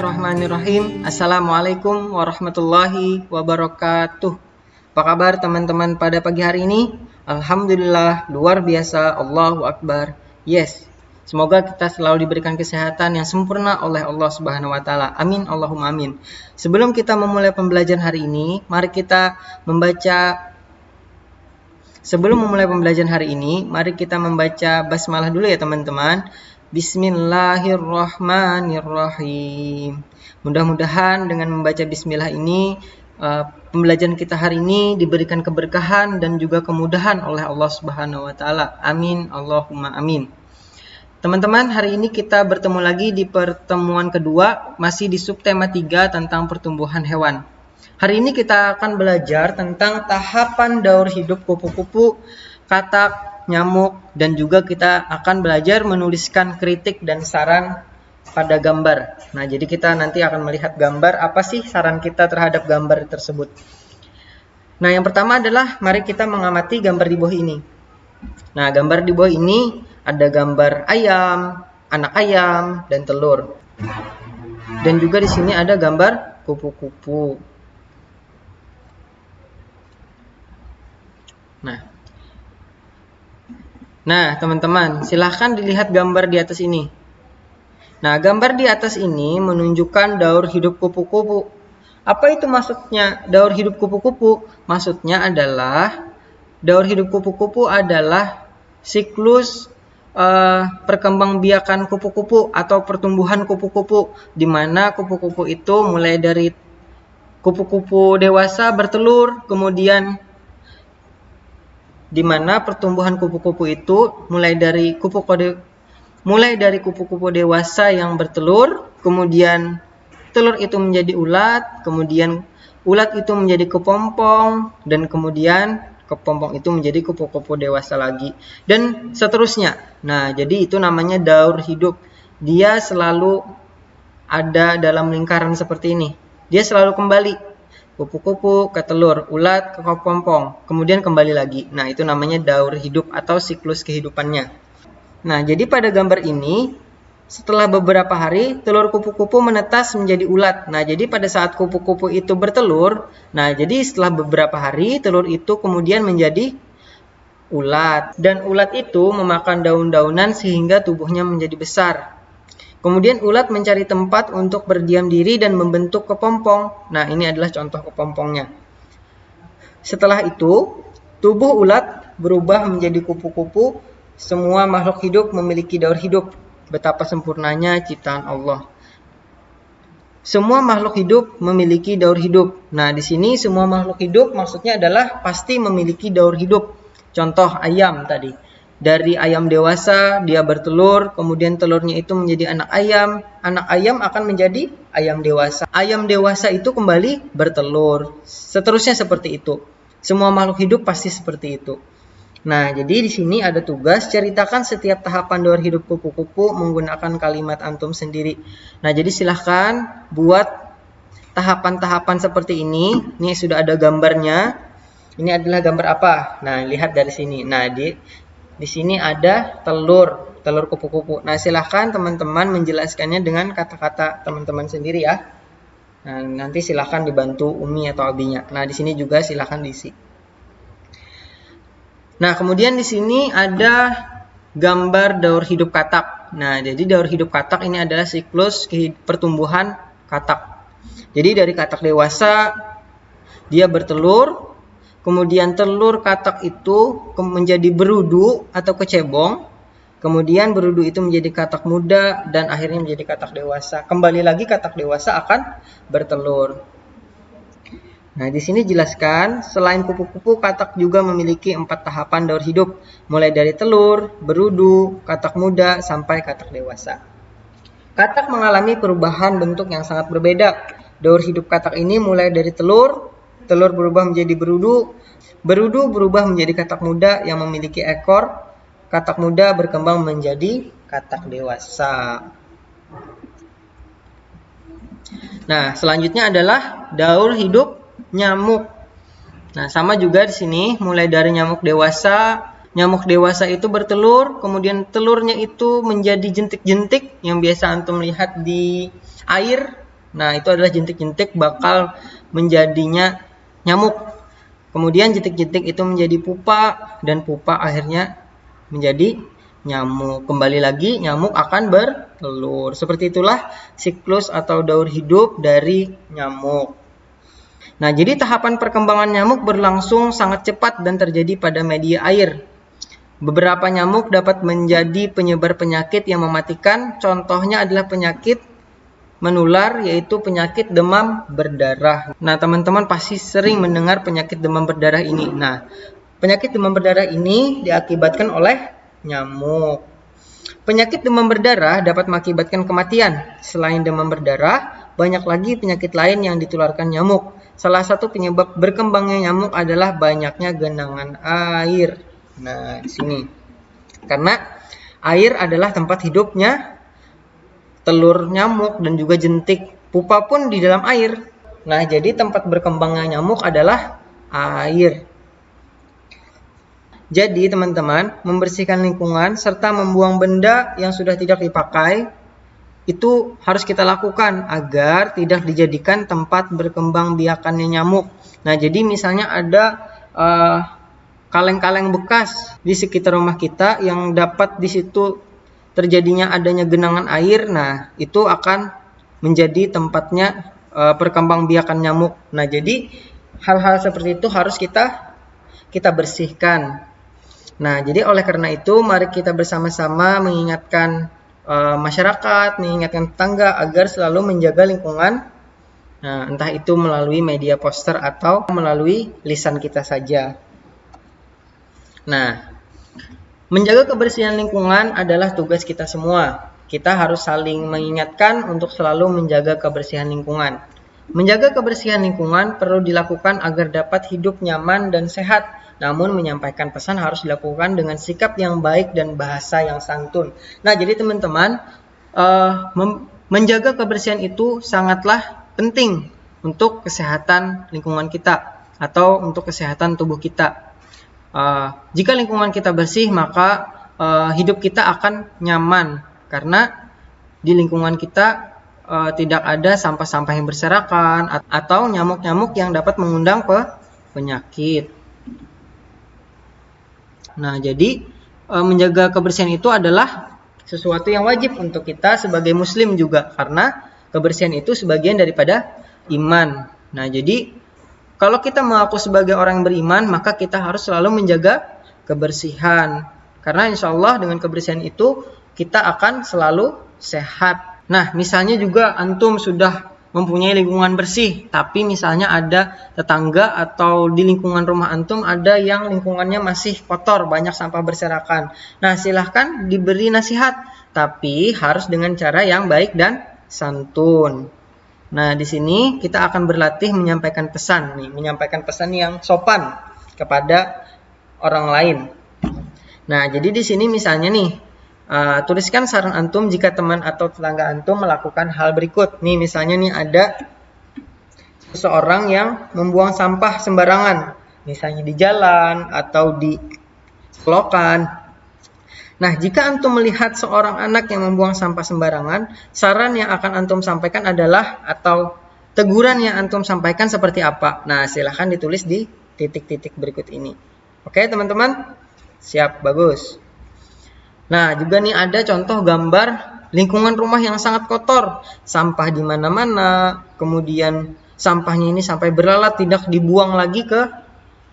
Bismillahirrahmanirrahim. Assalamualaikum warahmatullahi wabarakatuh. Apa kabar teman-teman pada pagi hari ini? Alhamdulillah, luar biasa, Allahu Akbar. Yes, semoga kita selalu diberikan kesehatan yang sempurna oleh Allah Subhanahu wa Ta'ala. Amin, Allahumma amin. Sebelum kita memulai pembelajaran hari ini, mari kita membaca basmalah dulu ya teman-teman. Bismillahirrahmanirrahim. Mudah-mudahan dengan membaca bismillah ini pembelajaran kita hari ini diberikan keberkahan dan juga kemudahan oleh Allah Subhanahu wa Ta'ala. Amin, Allahumma amin. Teman-teman, hari ini kita bertemu lagi di pertemuan kedua, masih di subtema 3 tentang pertumbuhan hewan. Hari ini kita akan belajar tentang tahapan daur hidup kupu-kupu, katak, nyamuk, dan juga kita akan belajar menuliskan kritik dan saran pada gambar. Nah, jadi kita nanti akan melihat gambar, apa sih saran kita terhadap gambar tersebut. Nah, yang pertama adalah mari kita mengamati gambar di bawah ini. Nah, gambar di bawah ini ada gambar ayam, anak ayam, dan telur. Dan juga di sini ada gambar kupu-kupu. Nah, teman-teman, silahkan dilihat gambar di atas ini. Nah, gambar di atas ini menunjukkan daur hidup kupu-kupu. Apa itu maksudnya daur hidup kupu-kupu? Maksudnya adalah daur hidup kupu-kupu adalah siklus perkembangbiakan kupu-kupu atau pertumbuhan kupu-kupu, di mana kupu-kupu itu mulai dari kupu-kupu dewasa bertelur, kemudian di mana pertumbuhan kupu-kupu itu mulai dari kupu-kupu dewasa yang bertelur, kemudian telur itu menjadi ulat, kemudian ulat itu menjadi kepompong, dan kemudian kepompong itu menjadi kupu-kupu dewasa lagi, dan seterusnya. Nah, jadi itu namanya daur hidup. Dia selalu ada dalam lingkaran seperti ini. Dia selalu kembali. Kupu-kupu ke telur, ulat ke kepompong, kemudian kembali lagi. Nah, itu namanya daur hidup atau siklus kehidupannya. Nah, jadi pada gambar ini, setelah beberapa hari, telur kupu-kupu menetas menjadi ulat. Nah, jadi pada saat kupu-kupu itu bertelur, nah, jadi setelah beberapa hari, telur itu kemudian menjadi ulat. Dan ulat itu memakan daun-daunan sehingga tubuhnya menjadi besar. Kemudian ulat mencari tempat untuk berdiam diri dan membentuk kepompong. Nah, ini adalah contoh kepompongnya. Setelah itu, tubuh ulat berubah menjadi kupu-kupu. Semua makhluk hidup memiliki daur hidup. Betapa sempurnanya ciptaan Allah. Semua makhluk hidup memiliki daur hidup. Nah, di sini semua makhluk hidup maksudnya adalah pasti memiliki daur hidup. Contoh ayam tadi. Dari ayam dewasa, dia bertelur, kemudian telurnya itu menjadi anak ayam. Anak ayam akan menjadi ayam dewasa. Ayam dewasa itu kembali bertelur. Seterusnya seperti itu. Semua makhluk hidup pasti seperti itu. Nah, jadi di sini ada tugas, ceritakan setiap tahapan daur hidup kupu-kupu menggunakan kalimat antum sendiri. Nah, jadi silahkan buat tahapan-tahapan seperti ini. Ini sudah ada gambarnya. Ini adalah gambar apa? Nah, lihat dari sini. Nah, di sini ada telur kupu-kupu. Nah, silahkan teman-teman menjelaskannya dengan kata-kata teman-teman sendiri ya. Nah, nanti silahkan dibantu Umi atau Abinya. Nah, di sini juga silahkan diisi. Nah, kemudian di sini ada gambar daur hidup katak. Nah, jadi daur hidup katak ini adalah siklus pertumbuhan katak. Jadi dari katak dewasa dia bertelur. Kemudian telur katak itu menjadi berudu atau kecebong. Kemudian berudu itu menjadi katak muda dan akhirnya menjadi katak dewasa. Kembali lagi katak dewasa akan bertelur. Nah, di sini jelaskan selain kupu-kupu, katak juga memiliki 4 tahapan daur hidup. Mulai dari telur, berudu, katak muda, sampai katak dewasa. Katak mengalami perubahan bentuk yang sangat berbeda. Daur hidup katak ini mulai dari telur berubah menjadi berudu berubah menjadi katak muda yang memiliki ekor, katak muda berkembang menjadi katak dewasa. Nah, selanjutnya adalah daur hidup nyamuk. Nah, sama juga di sini, mulai dari nyamuk dewasa. Nyamuk dewasa itu bertelur, kemudian telurnya itu menjadi jentik-jentik yang biasa antum lihat di air. Nah, itu adalah jentik-jentik bakal menjadinya nyamuk. Kemudian jentik-jentik itu menjadi pupa, dan pupa akhirnya menjadi nyamuk. Kembali lagi, nyamuk akan bertelur. Seperti itulah siklus atau daur hidup dari nyamuk. Nah, jadi tahapan perkembangan nyamuk berlangsung sangat cepat dan terjadi pada media air. Beberapa nyamuk dapat menjadi penyebar penyakit yang mematikan. Contohnya adalah penyakit menular, yaitu penyakit demam berdarah. Nah, teman-teman pasti sering mendengar penyakit demam berdarah ini. Nah, penyakit demam berdarah ini diakibatkan oleh nyamuk. Penyakit demam berdarah dapat mengakibatkan kematian. Selain demam berdarah, banyak lagi penyakit lain yang ditularkan nyamuk. Salah satu penyebab berkembangnya nyamuk adalah banyaknya genangan air. Nah, di sini. Karena air adalah tempat hidupnya telur nyamuk dan juga jentik pupa pun di dalam air. Nah, jadi tempat berkembangnya nyamuk adalah air. Jadi, teman-teman, membersihkan lingkungan serta membuang benda yang sudah tidak dipakai itu harus kita lakukan agar tidak dijadikan tempat berkembang biakannya nyamuk. Nah, jadi misalnya ada kaleng-kaleng bekas di sekitar rumah kita yang dapat di situ terjadinya adanya genangan air, nah itu akan menjadi tempatnya perkembangbiakan nyamuk. Nah, jadi hal-hal seperti itu harus kita bersihkan. Nah, jadi oleh karena itu mari kita bersama-sama mengingatkan masyarakat, mengingatkan tetangga agar selalu menjaga lingkungan. Nah, entah itu melalui media poster atau melalui lisan kita saja. Nah, menjaga kebersihan lingkungan adalah tugas kita semua. Kita harus saling mengingatkan untuk selalu menjaga kebersihan lingkungan. Menjaga kebersihan lingkungan perlu dilakukan agar dapat hidup nyaman dan sehat. Namun menyampaikan pesan harus dilakukan dengan sikap yang baik dan bahasa yang santun. Nah, jadi teman-teman, menjaga kebersihan itu sangatlah penting untuk kesehatan lingkungan kita atau untuk kesehatan tubuh kita. Jika lingkungan kita bersih, maka hidup kita akan nyaman karena di lingkungan kita tidak ada sampah-sampah yang berserakan atau nyamuk-nyamuk yang dapat mengundang penyakit. Nah, jadi menjaga kebersihan itu adalah sesuatu yang wajib untuk kita sebagai muslim juga, karena kebersihan itu sebagian daripada iman. Nah, jadi kalau kita mengaku sebagai orang yang beriman, maka kita harus selalu menjaga kebersihan. Karena insya Allah dengan kebersihan itu kita akan selalu sehat. Nah, misalnya juga antum sudah mempunyai lingkungan bersih, tapi misalnya ada tetangga atau di lingkungan rumah antum ada yang lingkungannya masih kotor, banyak sampah berserakan. Nah, silahkan diberi nasihat, tapi harus dengan cara yang baik dan santun. Nah, di sini kita akan berlatih menyampaikan pesan yang sopan kepada orang lain. Nah, jadi di sini misalnya nih, tuliskan saran antum jika teman atau tetangga antum melakukan hal berikut. Nih, misalnya nih ada seseorang yang membuang sampah sembarangan, misalnya di jalan atau di selokan. Nah, jika antum melihat seorang anak yang membuang sampah sembarangan, saran yang akan antum sampaikan adalah, atau teguran yang antum sampaikan seperti apa? Nah, silahkan ditulis di titik-titik berikut ini. Oke, teman-teman? Siap, bagus. Nah, juga nih ada contoh gambar lingkungan rumah yang sangat kotor. Sampah di mana-mana, kemudian sampahnya ini sampai berlalat, tidak dibuang lagi ke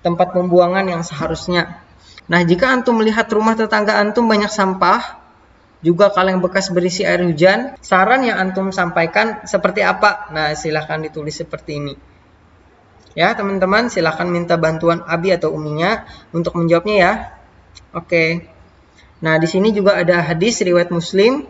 tempat pembuangan yang seharusnya. Nah, jika antum melihat rumah tetangga antum banyak sampah, juga kaleng bekas berisi air hujan, saran yang antum sampaikan seperti apa? Nah, silahkan ditulis seperti ini. Ya, teman-teman, silahkan minta bantuan Abi atau Uminya untuk menjawabnya ya. Oke. Nah, di sini juga ada hadis riwayat Muslim,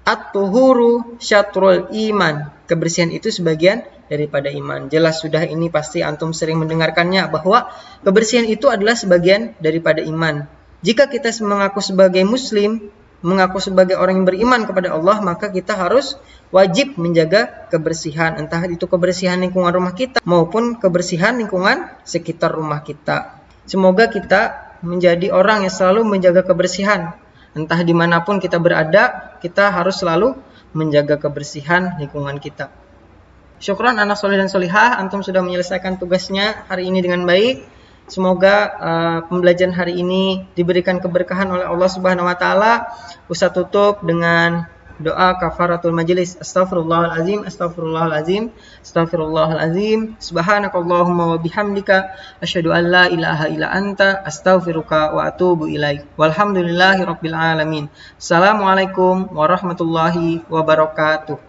at-tuhuru syatrul iman. Kebersihan itu sebagian daripada iman. Jelas sudah, ini pasti antum sering mendengarkannya bahwa kebersihan itu adalah sebagian daripada iman. Jika kita mengaku sebagai muslim, mengaku sebagai orang yang beriman kepada Allah, maka kita harus wajib menjaga kebersihan. Entah itu kebersihan lingkungan rumah kita maupun kebersihan lingkungan sekitar rumah kita. Semoga kita menjadi orang yang selalu menjaga kebersihan. Entah dimanapun kita berada, kita harus selalu menjaga kebersihan lingkungan kita. Syukran anak soleh dan solihah, antum sudah menyelesaikan tugasnya hari ini dengan baik. Semoga pembelajaran hari ini diberikan keberkahan oleh Allah Subhanahu wa taala. Ustaz tutup dengan doa kafaratul majelis. Astaghfirullahalazim, astaghfirullahalazim, astaghfirullahalazim. Subhanakallahumma wa bihamdika asyhadu an la ilaha illa anta astaghfiruka wa atubu ilaik. Walhamdulillahirabbil alamin. Assalamualaikum warahmatullahi wabarakatuh.